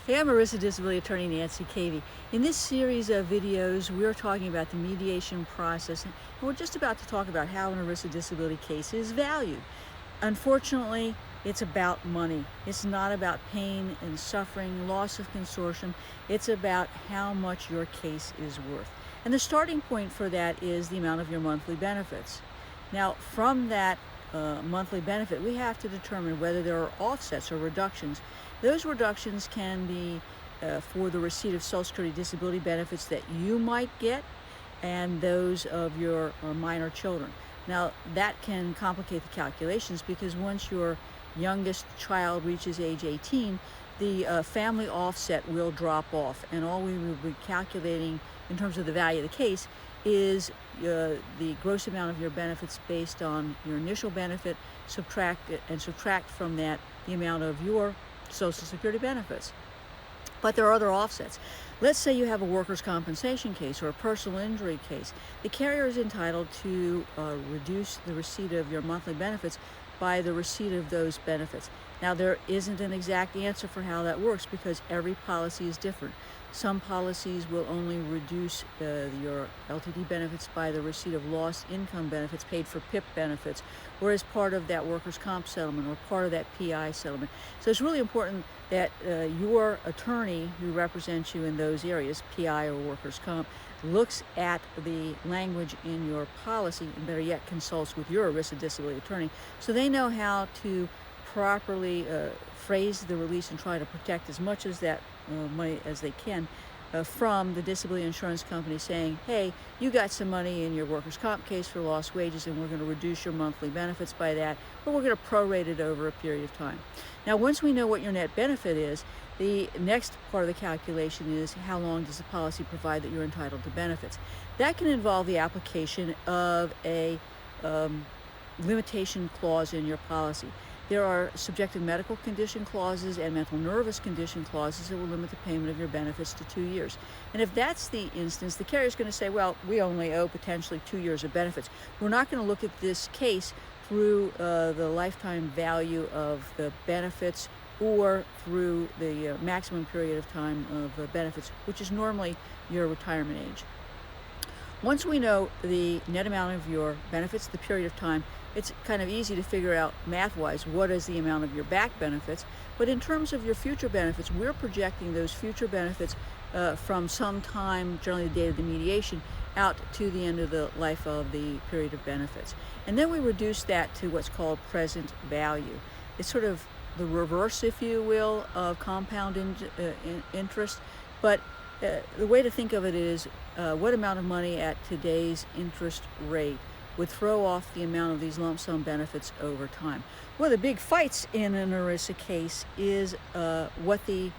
Hey, I'm ERISA disability attorney Nancy Cavey. In this series of videos, we're talking about the mediation process, and we're just about to talk about how an ERISA disability case is valued. Unfortunately, it's about money. It's not about pain and suffering, loss of consortium. It's about how much your case is worth. And the starting point for that is the amount of your monthly benefits. Now, from that monthly benefit, we have to determine whether there are offsets or reductions. Those reductions can be for the receipt of Social Security disability benefits that you might get and those of your minor children. Now, that can complicate the calculations because once your youngest child reaches age 18, the family offset will drop off, and all we will be calculating in terms of the value of the case is the gross amount of your benefits based on your initial benefit, subtract from that the amount of your Social Security benefits. But there are other offsets. Let's say you have a workers' compensation case or a personal injury case. The carrier is entitled to reduce the receipt of your monthly benefits by the receipt of those benefits. Now, there isn't an exact answer for how that works because every policy is different. Some policies will only reduce your LTD benefits by the receipt of lost income benefits paid for PIP benefits, or as part of that workers' comp settlement or part of that PI settlement. So it's really important that your attorney who represents you in those areas, PI or workers' comp, looks at the language in your policy, and better yet, consults with your ERISA disability attorney so they know how to properly phrase the release and try to protect as much as that money as they can from the disability insurance company saying, hey, you got some money in your workers' comp case for lost wages and we're going to reduce your monthly benefits by that, or we're going to prorate it over a period of time. Now, once we know what your net benefit is, the next part of the calculation is how long does the policy provide that you're entitled to benefits. That can involve the application of a limitation clause in your policy. There are subjective medical condition clauses and mental nervous condition clauses that will limit the payment of your benefits to 2 years. And if that's the instance, the carrier is going to say, well, we only owe potentially 2 years of benefits. We're not going to look at this case through the lifetime value of the benefits or through the maximum period of time of benefits, which is normally your retirement age. Once we know the net amount of your benefits, the period of time, it's kind of easy to figure out math-wise what is the amount of your back benefits. But in terms of your future benefits, we're projecting those future benefits from some time, generally the date of the mediation, out to the end of the life of the period of benefits. And then we reduce that to what's called present value. It's sort of the reverse, if you will, of compound interest. But the way to think of it is what amount of money at today's interest rate would throw off the amount of these lump sum benefits over time. One of the big fights in an ERISA case is what the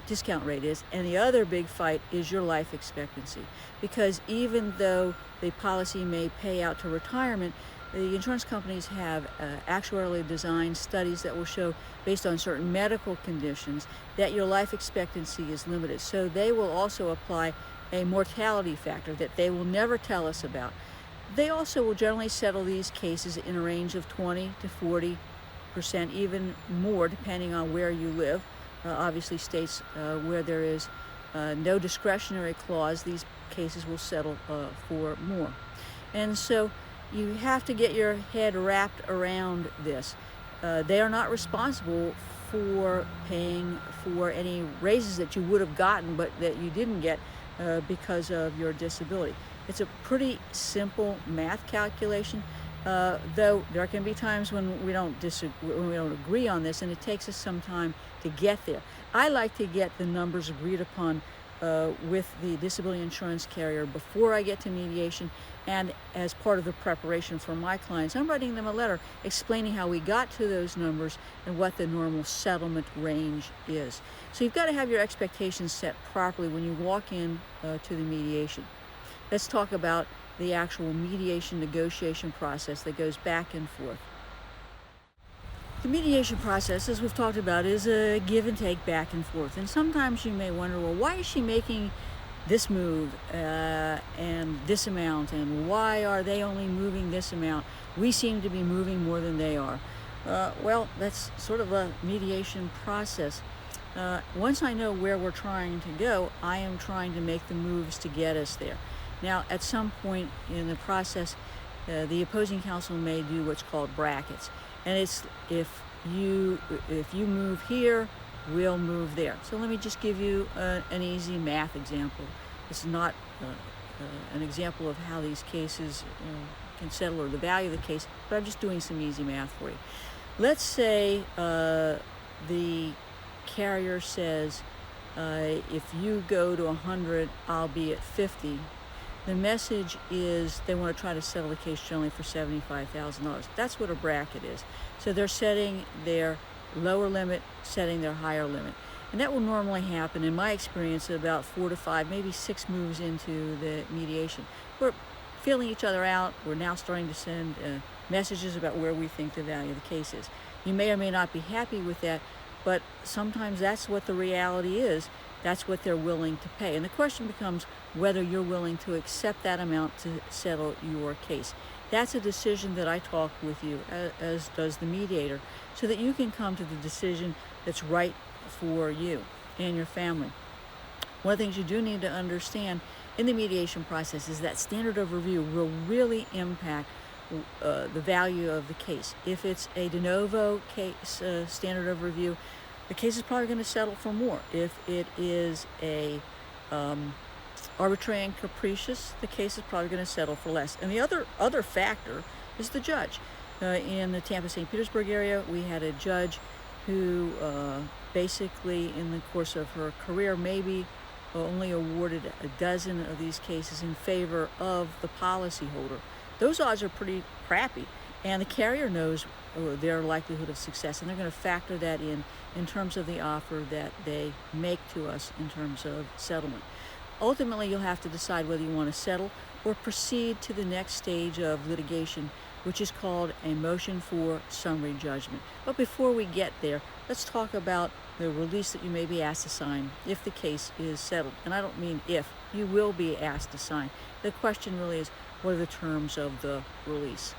discount rate is, and the other big fight is your life expectancy. Because even though the policy may pay out to retirement, the insurance companies have actuarially designed studies that will show, based on certain medical conditions, that your life expectancy is limited. So they will also apply a mortality factor that they will never tell us about. They also will generally settle these cases in a range of 20 to 40%, even more, depending on where you live. Obviously, states where there is no discretionary clause, these cases will settle for more. And so you have to get your head wrapped around this. They are not responsible for paying for any raises that you would have gotten but that you didn't get because of your disability. It's a pretty simple math calculation, though there can be times when we don't agree on this, and it takes us some time to get there. I like to get the numbers agreed upon with the disability insurance carrier before I get to mediation, and as part of the preparation for my clients, I'm writing them a letter explaining how we got to those numbers and what the normal settlement range is. So you've got to have your expectations set properly when you walk in to the mediation. Let's talk about the actual mediation negotiation process that goes back and forth. The mediation process, as we've talked about, is a give and take back and forth. And sometimes you may wonder, well, why is she making this move and this amount, and why are they only moving this amount? We seem to be moving more than they are. Well, that's sort of a mediation process. Once I know where we're trying to go, I am trying to make the moves to get us there. Now, at some point in the process, the opposing counsel may do what's called brackets, and it's if you move here, we'll move there. So let me just give you an easy math example. It's not an example of how these cases can settle or the value of the case, but I'm just doing some easy math for you. Let's say the carrier says, if you go to 100, I'll be at 50. The message is they want to try to settle the case generally for $75,000. That's what a bracket is. So they're setting their lower limit, setting their higher limit. And that will normally happen, in my experience, about 4 to 5, maybe 6 moves into the mediation. We're feeling each other out. We're now starting to send messages about where we think the value of the case is. You may or may not be happy with that, but sometimes that's what the reality is. That's what they're willing to pay. And the question becomes whether you're willing to accept that amount to settle your case. That's a decision that I talk with you, as does the mediator, so that you can come to the decision that's right for you and your family. One of the things you do need to understand in the mediation process is that standard of review will really impact the value of the case. If it's a de novo case standard of review, the case is probably going to settle for more. If it is a arbitrary and capricious, the case is probably going to settle for less. And the other factor is the judge. In the Tampa St. Petersburg area, we had a judge who basically in the course of her career maybe only awarded a dozen of these cases in favor of the policyholder. Those odds are pretty crappy, and the carrier knows their likelihood of success, and they're going to factor that in terms of the offer that they make to us in terms of settlement. Ultimately, you'll have to decide whether you want to settle or proceed to the next stage of litigation, which is called a motion for summary judgment. But before we get there, let's talk about the release that you may be asked to sign if the case is settled. And I don't mean if, you will be asked to sign. The question really is, what are the terms of the release?